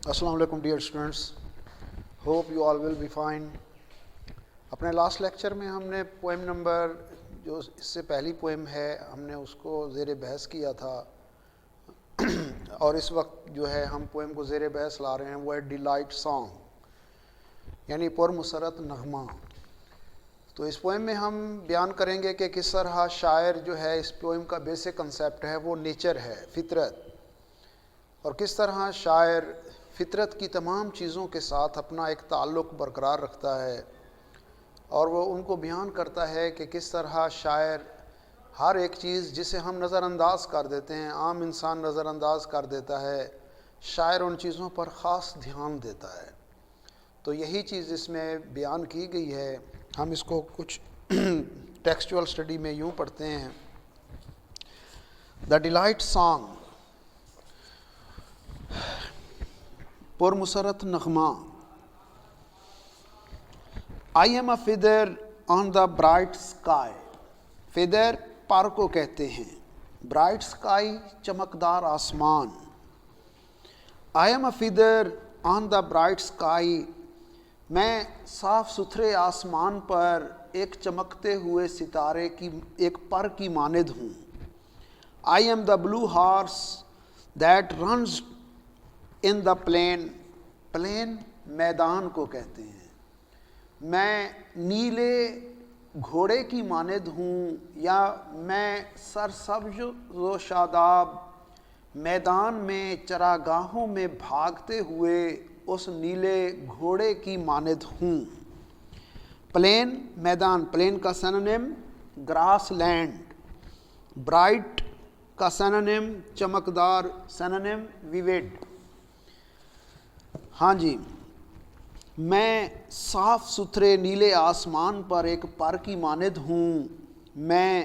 السلام علیکم dear students, hope you all will be fine. اپنے لاسٹ لیکچر میں ہم نے پوئم نمبر جو اس سے پہلی پوئم ہے ہم نے اس کو زیر بحث کیا تھا، اور اس وقت جو ہے ہم پوئم کو زیر بحث لا رہے ہیں، وہ ہے ڈیلائٹ سانگ یعنی پرمسرت نغمہ۔ تو اس پوئم میں ہم بیان کریں گے کہ کس طرح شاعر جو ہے، اس پوئم کا بیسک کنسیپٹ ہے وہ نیچر ہے، فطرت، اور کس طرح شاعر فطرت کی تمام چیزوں کے ساتھ اپنا ایک تعلق برقرار رکھتا ہے، اور وہ ان کو بیان کرتا ہے کہ کس طرح شاعر ہر ایک چیز جسے ہم نظر انداز کر دیتے ہیں، عام انسان نظر انداز کر دیتا ہے، شاعر ان چیزوں پر خاص دھیان دیتا ہے۔ تو یہی چیز اس میں بیان کی گئی ہے۔ ہم اس کو کچھ ٹیکسچول سٹڈی میں یوں پڑھتے ہیں: دا ڈیلائٹ سانگ، پرمسرت نغمہ۔ I am a feather on the bright sky۔ feather پر کو کہتے ہیں، bright sky چمکدار آسمان۔ I am a feather on the bright sky، میں صاف ستھرے آسمان پر ایک چمکتے ہوئے ستارے کی ایک پر کی مانند ہوں۔ I am the blue horse that runs in the plain۔ plain میدان کو کہتے ہیں۔ میں نیلے گھوڑے کی مانند ہوں، یا میں سرسبز و شاداب میدان میں چراگاہوں میں بھاگتے ہوئے اس نیلے گھوڑے کی مانند ہوں۔ پلین میدان، پلین کا سینونیم گراس لینڈ، برائٹ کا سینونیم چمکدار، سینونیم ویوڈ۔ ہاں جی، میں صاف ستھرے نیلے آسمان پر ایک پر کی مانند ہوں، میں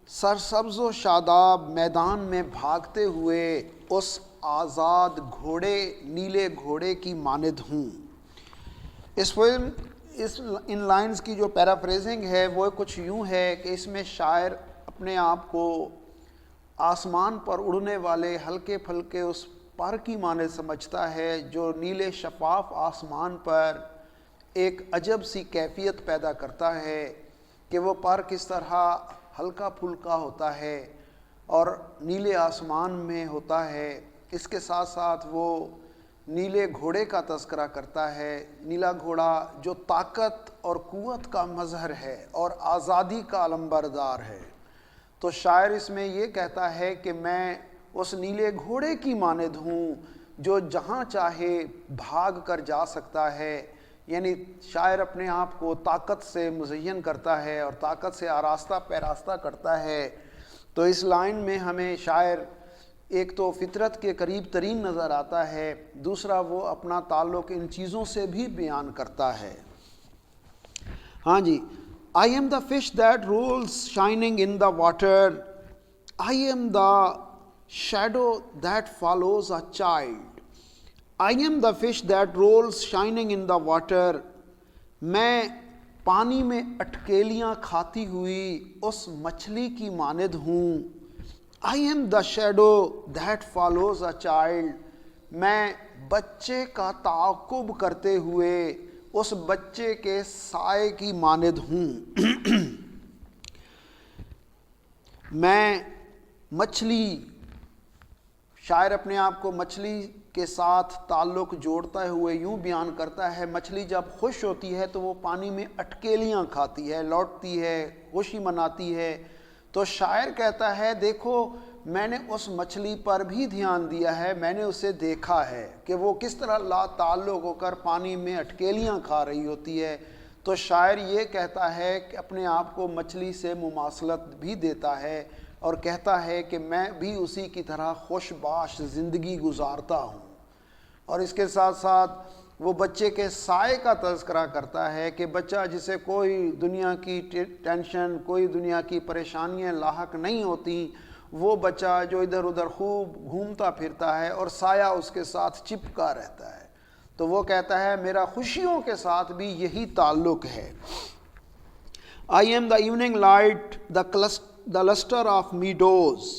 سرسبز و شاداب میدان میں بھاگتے ہوئے اس آزاد گھوڑے، نیلے گھوڑے کی مانند ہوں۔ ان لائنز کی جو پیرافریزنگ ہے وہ کچھ یوں ہے کہ اس میں شاعر اپنے آپ کو آسمان پر اڑنے والے ہلکے پھلکے اس پر کی مانند سمجھتا ہے، جو نیلے شفاف آسمان پر ایک عجب سی کیفیت پیدا کرتا ہے کہ وہ پر کس طرح ہلکا پھلکا ہوتا ہے اور نیلے آسمان میں ہوتا ہے۔ اس کے ساتھ ساتھ وہ نیلے گھوڑے کا تذکرہ کرتا ہے، نیلا گھوڑا جو طاقت اور قوت کا مظہر ہے اور آزادی کا علمبردار ہے۔ تو شاعر اس میں یہ کہتا ہے کہ میں اس نیلے گھوڑے کی مانند ہوں جو جہاں چاہے بھاگ کر جا سکتا ہے، یعنی شاعر اپنے آپ کو طاقت سے مزین کرتا ہے اور طاقت سے آراستہ پیراستہ کرتا ہے۔ تو اس لائن میں ہمیں شاعر ایک تو فطرت کے قریب ترین نظر آتا ہے، دوسرا وہ اپنا تعلق ان چیزوں سے بھی بیان کرتا ہے۔ ہاں جی، I am the fish that rolls shining in the water۔ I am the shadow that follows a child۔ I am the fish that rolls shining in the water۔ میں پانی میں اٹکیلیاں کھاتی ہوئی اس مچھلی کی مانند ہوں۔ I am the shadow that follows a child۔ میں بچے کا تعاقب کرتے ہوئے اس بچے کے سائے کی مانند ہوں۔ میں مچھلی، شاعر اپنے آپ کو مچھلی کے ساتھ تعلق جوڑتا ہوئے یوں بیان کرتا ہے، مچھلی جب خوش ہوتی ہے تو وہ پانی میں اٹکیلیاں کھاتی ہے، لوٹتی ہے، خوشی مناتی ہے۔ تو شاعر کہتا ہے دیکھو میں نے اس مچھلی پر بھی دھیان دیا ہے، میں نے اسے دیکھا ہے کہ وہ کس طرح لا تعلق ہو کر پانی میں اٹکیلیاں کھا رہی ہوتی ہے۔ تو شاعر یہ کہتا ہے کہ اپنے آپ کو مچھلی سے مماثلت بھی دیتا ہے اور کہتا ہے کہ میں بھی اسی کی طرح خوش باش زندگی گزارتا ہوں۔ اور اس کے ساتھ ساتھ وہ بچے کے سائے کا تذکرہ کرتا ہے کہ بچہ جسے کوئی دنیا کی ٹینشن، کوئی دنیا کی پریشانیاں لاحق نہیں ہوتی، وہ بچہ جو ادھر ادھر خوب گھومتا پھرتا ہے اور سایہ اس کے ساتھ چپکا رہتا ہے۔ تو وہ کہتا ہے میرا خوشیوں کے ساتھ بھی یہی تعلق ہے۔ I am the evening light, the luster of meadows۔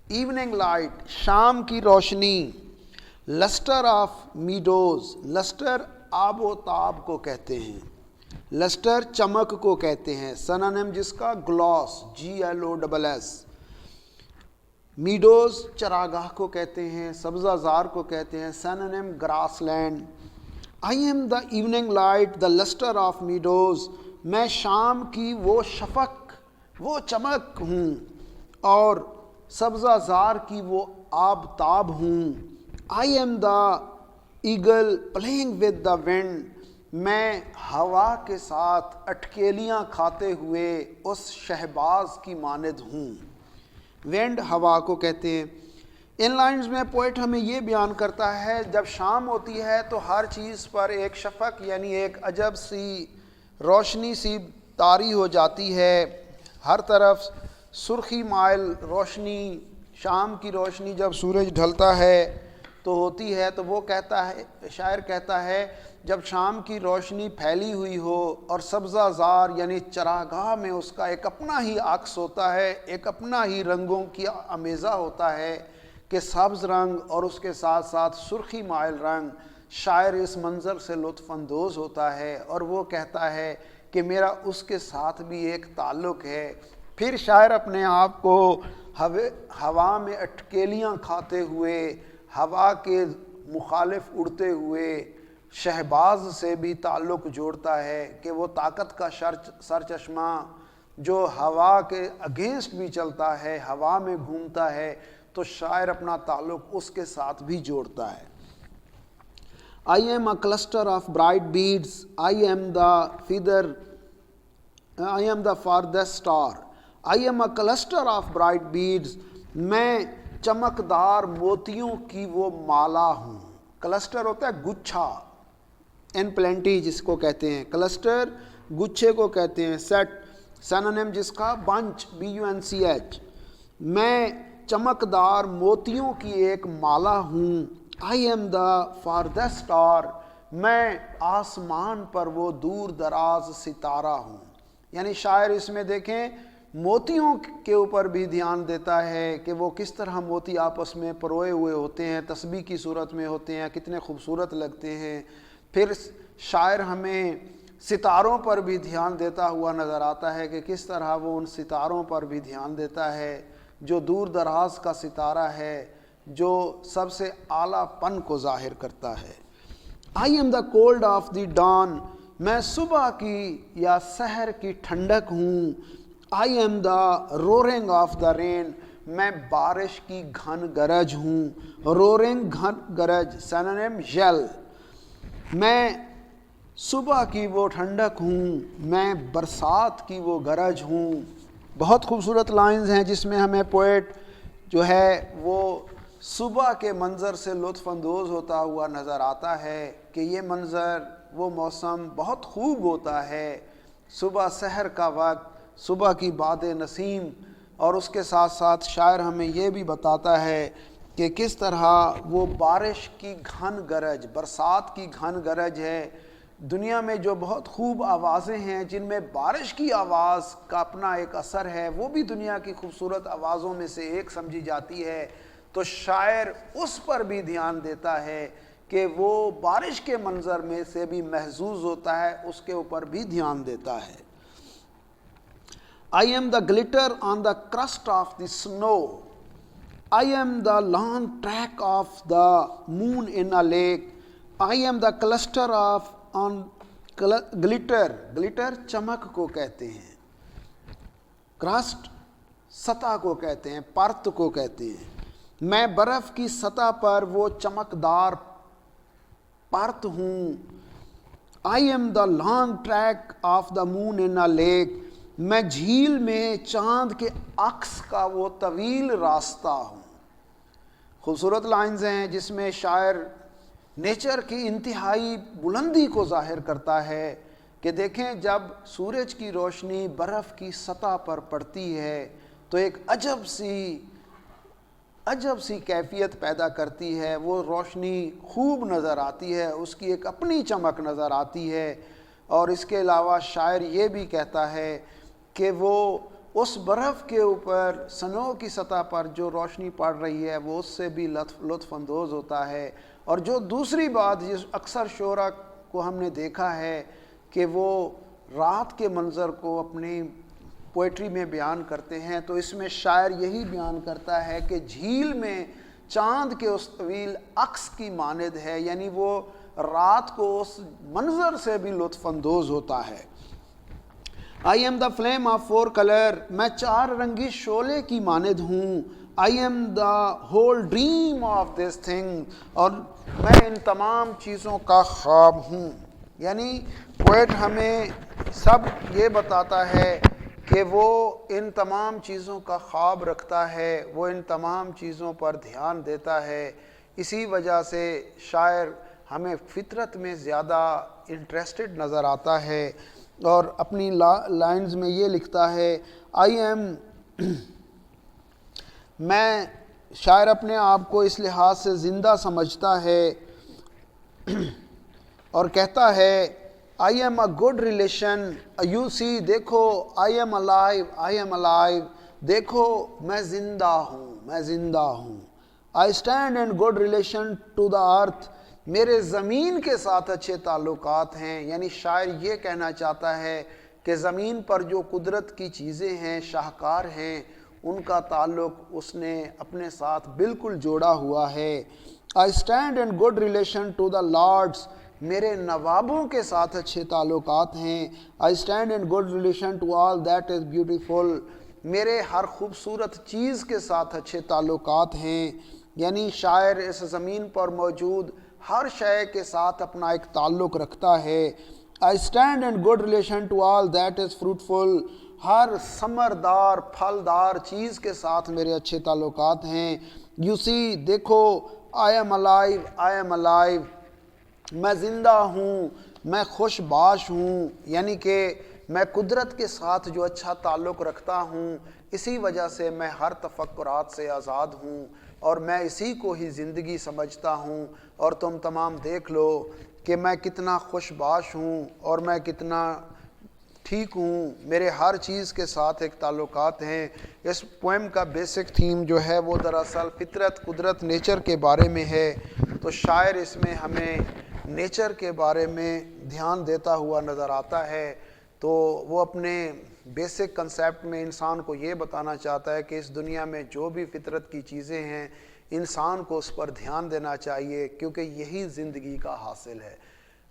Evening light, شام کی روشنی، لسٹر آف میڈوز، لسٹر آب و تاب کو کہتے ہیں، لسٹر چمک کو کہتے ہیں، سنونیم جس کا گلاس، GLOSS۔ میڈوز چراگاہ کو کہتے ہیں، سبزہ زار کو کہتے ہیں، synonym grassland. I am the evening light the lustre of meadows, میں شام کی وہ شفق، وہ چمک ہوں، اور سبزہ زار کی وہ آبتاب ہوں۔ I am the eagle playing with the wind, میں ہوا کے ساتھ اٹکیلیاں کھاتے ہوئے اس شہباز کی مانند ہوں۔ وینڈ ہوا کو کہتے ہیں۔ ان لائنز میں پوئٹ ہمیں یہ بیان کرتا ہے جب شام ہوتی ہے تو ہر چیز پر ایک شفق یعنی ایک عجب سی روشنی سی طاری ہو جاتی ہے، ہر طرف سرخی مائل روشنی، شام کی روشنی جب سورج ڈھلتا ہے تو ہوتی ہے، تو وہ کہتا ہے، شاعر کہتا ہے جب شام کی روشنی پھیلی ہوئی ہو اور سبزہ زار یعنی چراگاہ میں اس کا ایک اپنا ہی عکس ہوتا ہے، ایک اپنا ہی رنگوں کی امیزہ ہوتا ہے کہ سبز رنگ اور اس کے ساتھ ساتھ سرخی مائل رنگ، شاعر اس منظر سے لطف اندوز ہوتا ہے اور وہ کہتا ہے کہ میرا اس کے ساتھ بھی ایک تعلق ہے۔ پھر شاعر اپنے آپ کو ہوا میں اٹکیلیاں کھاتے ہوئے، ہوا کے مخالف اڑتے ہوئے شہباز سے بھی تعلق جوڑتا ہے کہ وہ طاقت کا سرچشمہ جو ہوا کے اگینسٹ بھی چلتا ہے، ہوا میں گھومتا ہے، تو شاعر اپنا تعلق اس کے ساتھ بھی جوڑتا ہے۔ I am a cluster of bright beads, I am the farthest star, I am a cluster of bright beads، میں چمکدار موتیوں کی وہ مالا ہوں۔ کلسٹر ہوتا ہے گچھا، ان پلینٹی جس کو کہتے ہیں، کلسٹر گچھے کو کہتے ہیں، سیٹ سینونیم جس کا بنچ، BUNCH، میں چمکدار موتیوں کی ایک مالا ہوں۔ آئی ایم دا فاردیسٹ اسٹار، میں آسمان پر وہ دور دراز ستارہ ہوں۔ یعنی شاعر اس میں دیکھیں موتیوں کے اوپر بھی دھیان دیتا ہے کہ وہ کس طرح موتی آپس میں پروئے ہوئے ہوتے ہیں، تسبیح کی صورت میں ہوتے ہیں، کتنے خوبصورت لگتے ہیں۔ پھر شاعر ہمیں ستاروں پر بھی دھیان دیتا ہوا نظر آتا ہے کہ کس طرح وہ ان ستاروں پر بھی دھیان دیتا ہے جو دور دراز کا ستارہ ہے، جو سب سے اعلیٰ پن کو ظاہر کرتا ہے۔ I am the cold of the dawn, میں صبح کی یا سحر کی ٹھنڈک ہوں۔ I am the roaring of the رین، میں بارش کی گھن گرج ہوں۔ رورنگ گھن گرج، سینونیم یل، میں صبح کی وہ ٹھنڈک ہوں، میں برسات کی وہ گرج ہوں۔ بہت خوبصورت لائنز ہیں جس میں ہمیں پوئٹ جو ہے وہ صبح کے منظر سے لطف اندوز ہوتا ہوا نظر آتا ہے کہ یہ منظر، وہ موسم بہت خوب ہوتا ہے، صبح سحر کا وقت، صبح کی باد نسیم، اور اس کے ساتھ ساتھ شاعر ہمیں یہ بھی بتاتا ہے کہ کس طرح وہ بارش کی گھن گرج، برسات کی گھن گرج ہے۔ دنیا میں جو بہت خوب آوازیں ہیں جن میں بارش کی آواز کا اپنا ایک اثر ہے، وہ بھی دنیا کی خوبصورت آوازوں میں سے ایک سمجھی جاتی ہے، تو شاعر اس پر بھی دھیان دیتا ہے کہ وہ بارش کے منظر میں سے بھی محظوظ ہوتا ہے، اس کے اوپر بھی دھیان دیتا ہے۔ I am the glitter on the crust of the snow, I am the long track of the moon in a lake, I am the cluster of on glitter چمک کو کہتے ہیں، کرسٹ سطح کو کہتے ہیں، پرت کو کہتے ہیں۔ میں برف کی سطح پر وہ چمکدار پرت ہوں۔ I am the long track of the moon in a lake، میں جھیل میں چاند کے عکس کا وہ طویل راستہ ہوں۔ خوبصورت لائنز ہیں جس میں شاعر نیچر کی انتہائی بلندی کو ظاہر کرتا ہے کہ دیکھیں جب سورج کی روشنی برف کی سطح پر پڑتی ہے تو ایک عجب سی کیفیت پیدا کرتی ہے، وہ روشنی خوب نظر آتی ہے، اس کی ایک اپنی چمک نظر آتی ہے۔ اور اس کے علاوہ شاعر یہ بھی کہتا ہے کہ وہ اس برف کے اوپر سنو کی سطح پر جو روشنی پڑ رہی ہے وہ اس سے بھی لطف اندوز ہوتا ہے، اور جو دوسری بات جس اکثر شعراء کو ہم نے دیکھا ہے کہ وہ رات کے منظر کو اپنی پوئٹری میں بیان کرتے ہیں، تو اس میں شاعر یہی بیان کرتا ہے کہ جھیل میں چاند کے اس طویل عکس کی مانند ہے، یعنی وہ رات کو اس منظر سے بھی لطف اندوز ہوتا ہے۔ I am the flame of four colour, میں چار رنگی شعلے کی مانند ہوں۔ I am the whole dream of this thing, اور میں ان تمام چیزوں کا خواب ہوں۔ یعنی پوئٹ ہمیں سب یہ بتاتا ہے کہ وہ ان تمام چیزوں کا خواب رکھتا ہے، وہ ان تمام چیزوں پر دھیان دیتا ہے۔ اسی وجہ سے شاعر ہمیں فطرت میں زیادہ انٹرسٹڈ نظر آتا ہے، اور اپنی لائنز میں یہ لکھتا ہے میں شاعر اپنے آپ کو اس لحاظ سے زندہ سمجھتا ہے اور کہتا ہے I am a good relation, you see, دیکھو، آئی ایم الائیو، دیکھو میں زندہ ہوں۔ I stand in good relation to the earth, میرے زمین کے ساتھ اچھے تعلقات ہیں۔ یعنی شاعر یہ کہنا چاہتا ہے کہ زمین پر جو قدرت کی چیزیں ہیں، شاہکار ہیں، ان کا تعلق اس نے اپنے ساتھ بالکل جوڑا ہوا ہے۔ I stand in good relation to the lords, میرے نوابوں کے ساتھ اچھے تعلقات ہیں۔ I stand in good relation to all that is beautiful, میرے ہر خوبصورت چیز کے ساتھ اچھے تعلقات ہیں۔ یعنی شاعر اس زمین پر موجود ہر شے کے ساتھ اپنا ایک تعلق رکھتا ہے۔ I stand in good relation to all that is fruitful, ہر ثمردار پھلدار چیز کے ساتھ میرے اچھے تعلقات ہیں۔ یو سی، دیکھو، آئی ایم الائیو، میں زندہ ہوں، میں خوش باش ہوں۔ یعنی کہ میں قدرت کے ساتھ جو اچھا تعلق رکھتا ہوں، اسی وجہ سے میں ہر تفکرات سے آزاد ہوں، اور میں اسی کو ہی زندگی سمجھتا ہوں۔ اور تم تمام دیکھ لو کہ میں کتنا خوش باش ہوں اور میں کتنا ٹھیک ہوں، میرے ہر چیز کے ساتھ ایک تعلقات ہیں۔ اس پوئم کا بیسک تھیم جو ہے وہ دراصل فطرت، قدرت، نیچر کے بارے میں ہے۔ تو شاعر اس میں ہمیں نیچر کے بارے میں دھیان دیتا ہوا نظر آتا ہے۔ تو وہ اپنے بیسک کنسیپٹ میں انسان کو یہ بتانا چاہتا ہے کہ اس دنیا میں جو بھی فطرت کی چیزیں ہیں، انسان کو اس پر دھیان دینا چاہیے، کیونکہ یہی زندگی کا حاصل ہے۔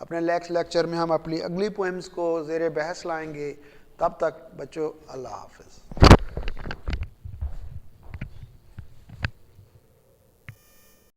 اپنے نیکسٹ لیکچر میں ہم اپنی اگلی پوئمز کو زیر بحث لائیں گے۔ تب تک بچوں، اللہ حافظ۔